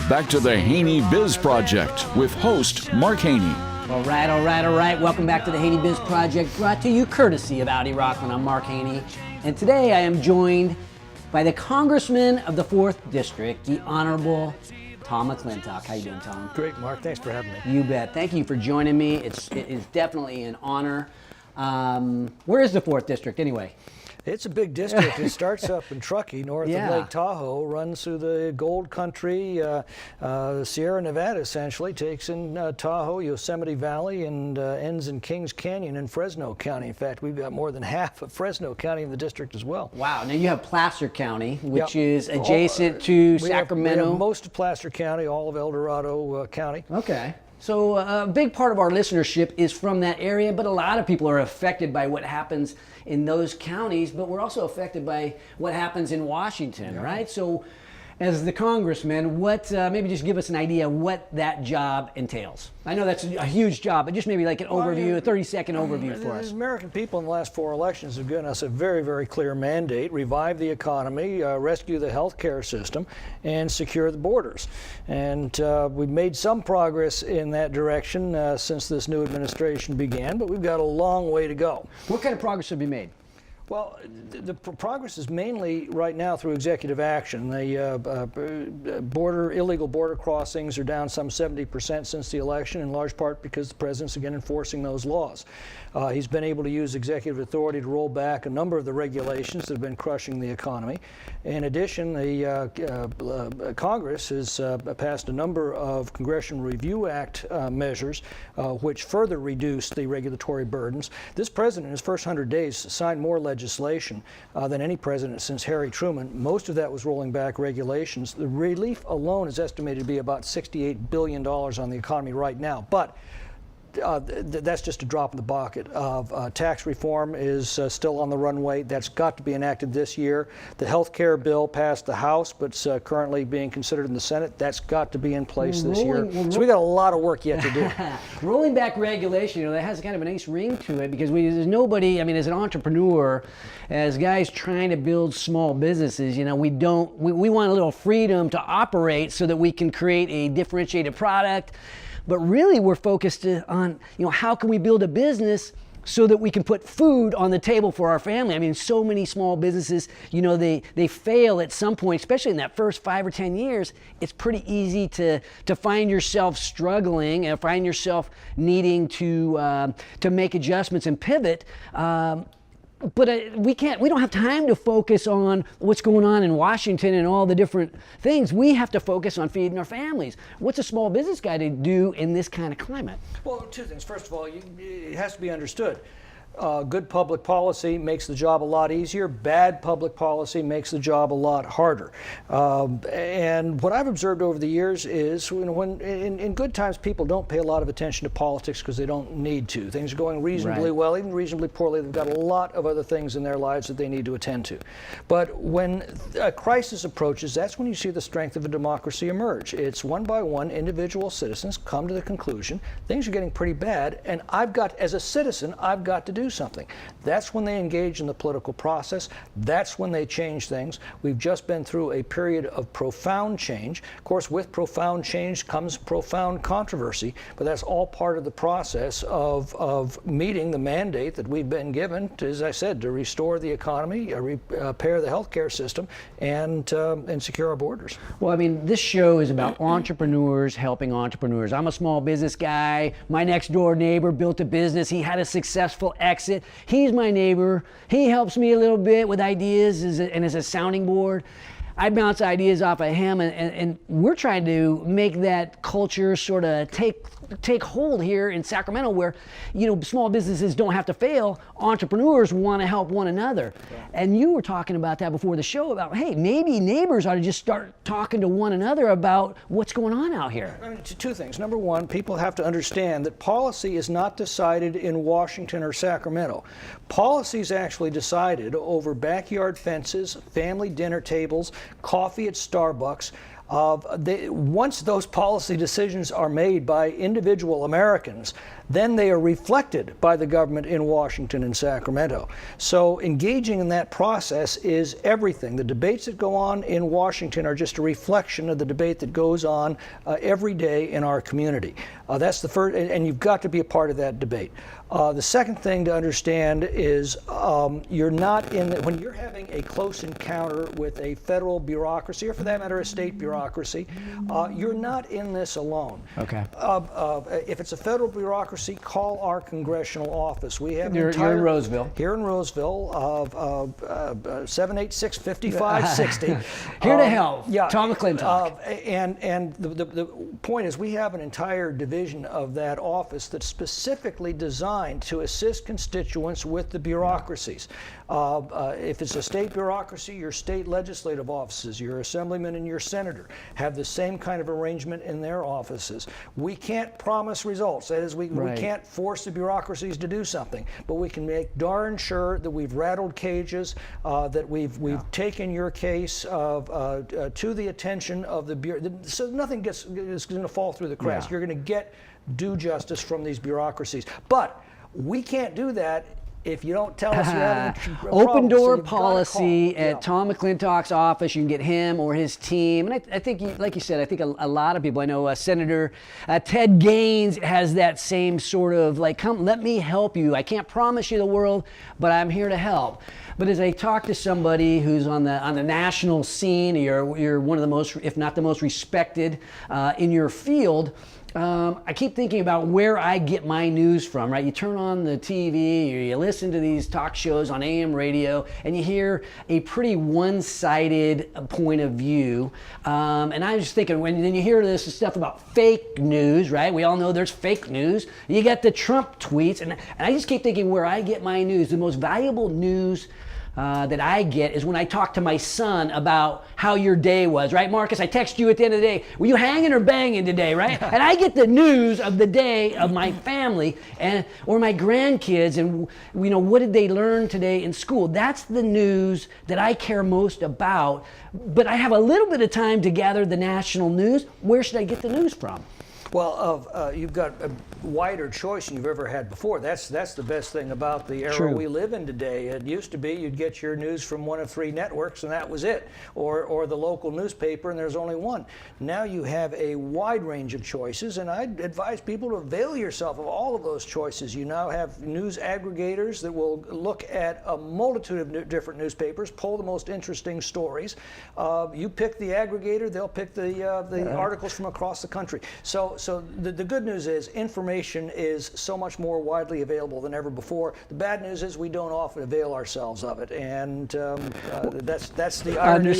back to the HaneyBiz Project with host Mark Haney. All right. Welcome back to the HaneyBiz Project, brought to you courtesy of Audi Rockland. I'm Mark Haney, and today I am joined by the Congressman of the 4th District, the Honorable Tom McClintock. How you doing, Tom? Great, Mark. Thanks for having me. You bet. Thank you for joining me. It is definitely an honor. Where is the 4th District anyway? It's a big district. It starts up in Truckee, north of Lake Tahoe, runs through the Gold Country, Sierra Nevada, essentially, takes in Tahoe, Yosemite Valley, and ends in Kings Canyon in Fresno County. In fact, we've got more than half of Fresno County in the district as well. Wow. Now you have Placer County, which is adjacent to Sacramento. We have most of Placer County, all of El Dorado County. Okay. So a big part of our listenership is from that area, but a lot of people are affected by what happens in those counties, but we're also affected by what happens in Washington, right? So as the congressman, what maybe just give us an idea what that job entails. I know that's a huge job, but just maybe like an overview, a 30-second overview for us. The American people in the last 4 elections have given us a very, very clear mandate: revive the economy, rescue the health care system, and secure the borders. And we've made some progress in that direction since this new administration began, but we've got a long way to go. What kind of progress have you made? Well, the progress is mainly right now through executive action. The illegal border crossings are down some 70% since the election, in large part because the president's again enforcing those laws. He's been able to use executive authority to roll back a number of the regulations that have been crushing the economy. In addition, the Congress has passed a number of Congressional Review Act measures which further reduce the regulatory burdens. This president, in his first 100 days, signed more legislation than any president since Harry Truman. Most of that was rolling back regulations. The relief alone is estimated to be about $68 billion on the economy right now. But that's just a drop in the bucket. Tax reform is still on the runway. That's got to be enacted this year. The health care bill passed the House, but it's currently being considered in the Senate. That's got to be in place this year. So we got a lot of work yet to do. Rolling back regulation, that has kind of a nice ring to it, because there's nobody, as an entrepreneur, as guys trying to build small businesses, we want a little freedom to operate so that we can create a differentiated product. But really, we're focused on, how can we build a business so that we can put food on the table for our family? So many small businesses, they fail at some point, especially in that first 5 or 10 years. It's pretty easy to find yourself struggling and find yourself needing to make adjustments and pivot. But we don't have time to focus on what's going on in Washington and all the different things. We have to focus on feeding our families. What's a small business guy to do in this kind of climate? Well, 2 things. First of all, it has to be understood. Good public policy makes the job a lot easier. Bad public policy makes the job a lot harder. And what I've observed over the years is when in good times, people don't pay a lot of attention to politics because they don't need to. Things are going reasonably well, even reasonably poorly. They've got a lot of other things in their lives that they need to attend to. But when a crisis approaches, that's when you see the strength of a democracy emerge. It's one by one, individual citizens come to the conclusion things are getting pretty bad, and as a citizen, I've got to do something. That's when they engage in the political process. That's when they change things. We've just been through a period of profound change. Of course, with profound change comes profound controversy, but that's all part of the process of meeting the mandate that we've been given, as I said, to restore the economy, repair the healthcare system, and secure our borders. Well, this show is about entrepreneurs helping entrepreneurs. I'm a small business guy. My next door neighbor built a business. He had a successful exit. He's my neighbor. He helps me a little bit with ideas and as a sounding board. I bounce ideas off of him, and we're trying to make that culture sort of take hold here in Sacramento, where small businesses don't have to fail. Entrepreneurs want to help one another. Yeah. And you were talking about that before the show about, hey, maybe neighbors ought to just start talking to one another about what's going on out here. 2 things. Number one, people have to understand that policy is not decided in Washington or Sacramento. Policy is actually decided over backyard fences, family dinner tables, coffee at Starbucks. Once those policy decisions are made by individual Americans, then they are reflected by the government in Washington and Sacramento. So engaging in that process is everything. The debates that go on in Washington are just a reflection of the debate that goes on every day in our community. That's the first, and you've got to be a part of that debate. The second thing to understand is you're not when you're having a close encounter with a federal bureaucracy, or for that matter, a state bureaucracy, you're not in this alone. Okay. If it's a federal bureaucracy, call our congressional office. We have You're in Roseville. Here in Roseville, 786-5560. Here to help. Yeah. Tom McClintock. And the point is, we have an entire division of that office that's specifically designed to assist constituents with the bureaucracies. If it's a state bureaucracy, your state legislative offices, your assemblyman and your senator have the same kind of arrangement in their offices. We can't promise results. That is, we can't force the bureaucracies to do something, but we can make darn sure that we've rattled cages, that we've taken your case to the attention of the bureau, so nothing is going to fall through the cracks. You're going to get due justice from these bureaucracies. But we can't do that if you don't tell us you have a Open door so policy at Tom McClintock's office. You can get him or his team. And I think, like you said, I think a lot of people, I know Senator Ted Gaines has that same sort of like, come, let me help you. I can't promise you the world, but I'm here to help. But as I talk to somebody who's on the national scene, you're one of the most, if not the most respected in your field, I keep thinking about where I get my news from, right? You turn on the TV, or you listen to these talk shows on AM radio, and you hear a pretty one-sided point of view. And I was just thinking, then you hear this stuff about fake news, right? We all know there's fake news. You got the Trump tweets, and I just keep thinking where I get my news. The most valuable news that I get is when I talk to my son about how your day was, right, Marcus? I text you at the end of the day, were you hanging or banging today, right? And I get the news of the day of my family or my grandkids, and what did they learn today in school? That's the news that I care most about. But I have a little bit of time to gather the national news. Where should I get the news from? Well, you've got a wider choice than you've ever had before. That's the best thing about the era we live in today. It used to be you'd get your news from one of 3 networks and that was it, or the local newspaper and there's only one. Now you have a wide range of choices, and I'd advise people to avail yourself of all of those choices. You now have news aggregators that will look at a multitude of different newspapers, pull the most interesting stories. You pick the aggregator, they'll pick the articles from across the country. So the good news is information is so much more widely available than ever before. The bad news is we don't often avail ourselves of it, and that's the irony.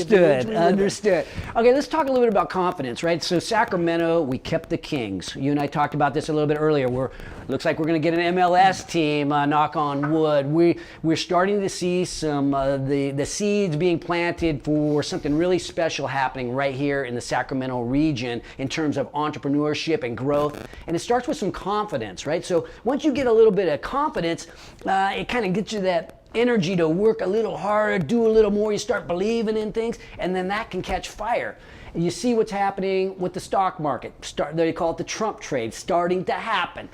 Understood. Okay, let's talk a little bit about confidence, right? So Sacramento, we kept the Kings. You and I talked about this a little bit earlier. Looks like we're going to get an MLS team, knock on wood. We're starting to see some the seeds being planted for something really special happening right here in the Sacramento region in terms of entrepreneurship and growth. And it starts with some confidence, right? So once you get a little bit of confidence, it kind of gets you that energy to work a little harder, do a little more. You start believing in things, and then that can catch fire. And you see what's happening with the stock market. They call it the Trump trade, starting to happen.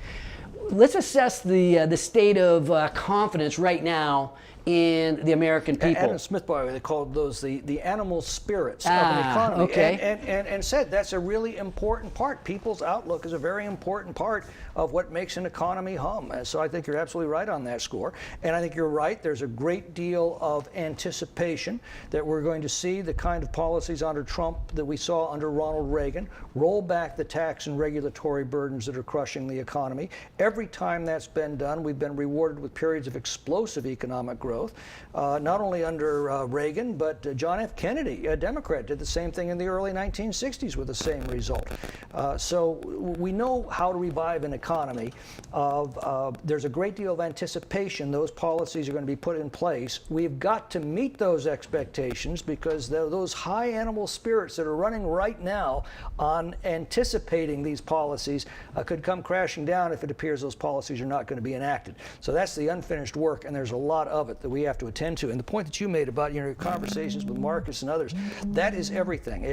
Let's assess the state of confidence right now in the American people. Adam Smith, by the way, they called those the animal spirits of an economy. Okay. And said that's a really important part. People's outlook is a very important part of what makes an economy hum. And so I think you're absolutely right on that score. And I think you're right. There's a great deal of anticipation that we're going to see the kind of policies under Trump that we saw under Ronald Reagan, roll back the tax and regulatory burdens that are crushing the economy. Every time that's been done, we've been rewarded with periods of explosive economic growth, not only under Reagan, but John F. Kennedy, a Democrat, did the same thing in the early 1960s with the same result. So we know how to revive an economy. There's a great deal of anticipation. Those policies are going to be put in place. We've got to meet those expectations because those high animal spirits that are running right now on anticipating these policies could come crashing down if it appears those policies are not going to be enacted. So that's the unfinished work, and there's a lot of it. that we have to attend to. And the point that you made about your conversations with Marcus and others, that is everything.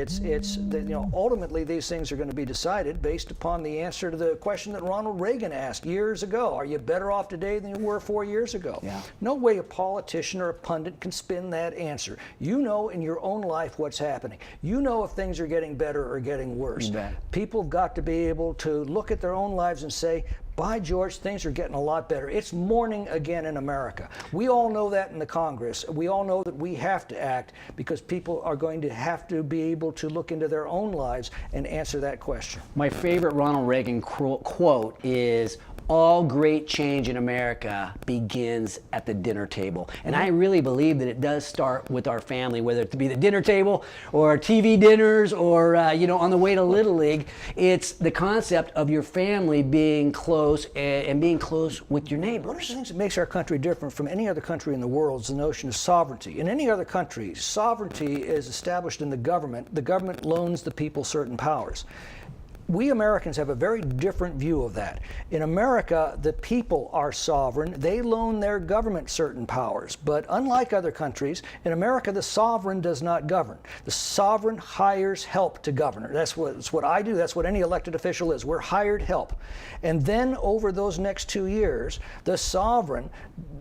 Ultimately these things are going to be decided based upon the answer to the question that Ronald Reagan asked years ago. Are you better off today than you were 4 years ago? Yeah. No way a politician or a pundit can spin that answer. You know in your own life what's happening. You know if things are getting better or getting worse. People have got to be able to look at their own lives and say, by George, things are getting a lot better. It's morning again in America. We all know that in the Congress. We all know that we have to act because people are going to have to be able to look into their own lives and answer that question. My favorite Ronald Reagan quote is, all great change in America begins at the dinner table. And I really believe that it does start with our family, whether it be the dinner table or TV dinners or, on the way to Little League. It's the concept of your family being close and being close with your neighbors. One of the things that makes our country different from any other country in the world is the notion of sovereignty. In any other country, sovereignty is established in the government. The government loans the people certain powers. We Americans have a very different view of that. In America, the people are sovereign. They loan their government certain powers. But unlike other countries, in America, the sovereign does not govern. The sovereign hires help to govern. That's what I do. That's what any elected official is. We're hired help. And then over those next 2 years, the sovereign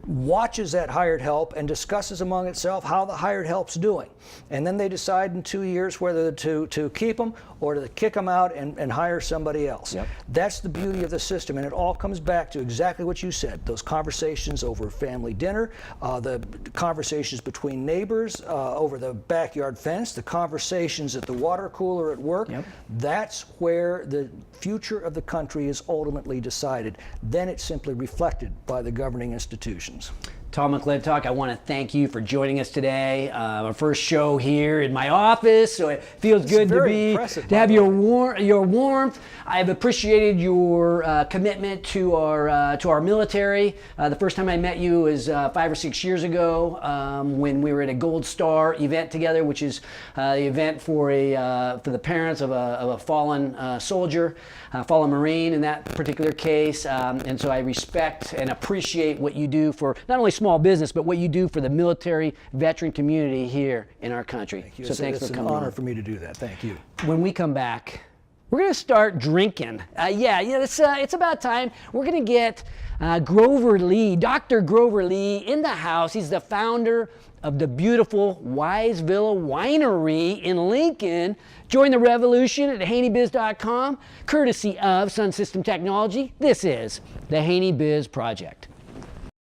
watches that hired help and discusses among itself how the hired help's doing. And then they decide in 2 years whether to keep them or to kick them out and hire somebody else. Yep. That's the beauty of the system, and it all comes back to exactly what you said, those conversations over family dinner, the conversations between neighbors over the backyard fence, the conversations at the water cooler at work. Yep. That's where the future of the country is ultimately decided. Then it's simply reflected by the governing institutions. Tom McClintock, I want to thank you for joining us today. Our first show here in my office, so it feels good to have your warmth. I've appreciated your commitment to our military. The first time I met you was 5 or 6 years ago when we were at a Gold Star event together, which is the event for the parents of a fallen soldier, fallen Marine in that particular case. And so I respect and appreciate what you do for not only small business, but what you do for the military veteran community here in our country. Thank you. So thanks for coming. It's an honor for me to do that. Thank you. When we come back, we're going to start drinking. It's about time. We're going to get Grover Lee, Dr. Grover Lee, in the house. He's the founder of the beautiful Wiseville Winery in Lincoln. Join the revolution at HaneyBiz.com, courtesy of Sun System Technology. This is the HaneyBiz Project.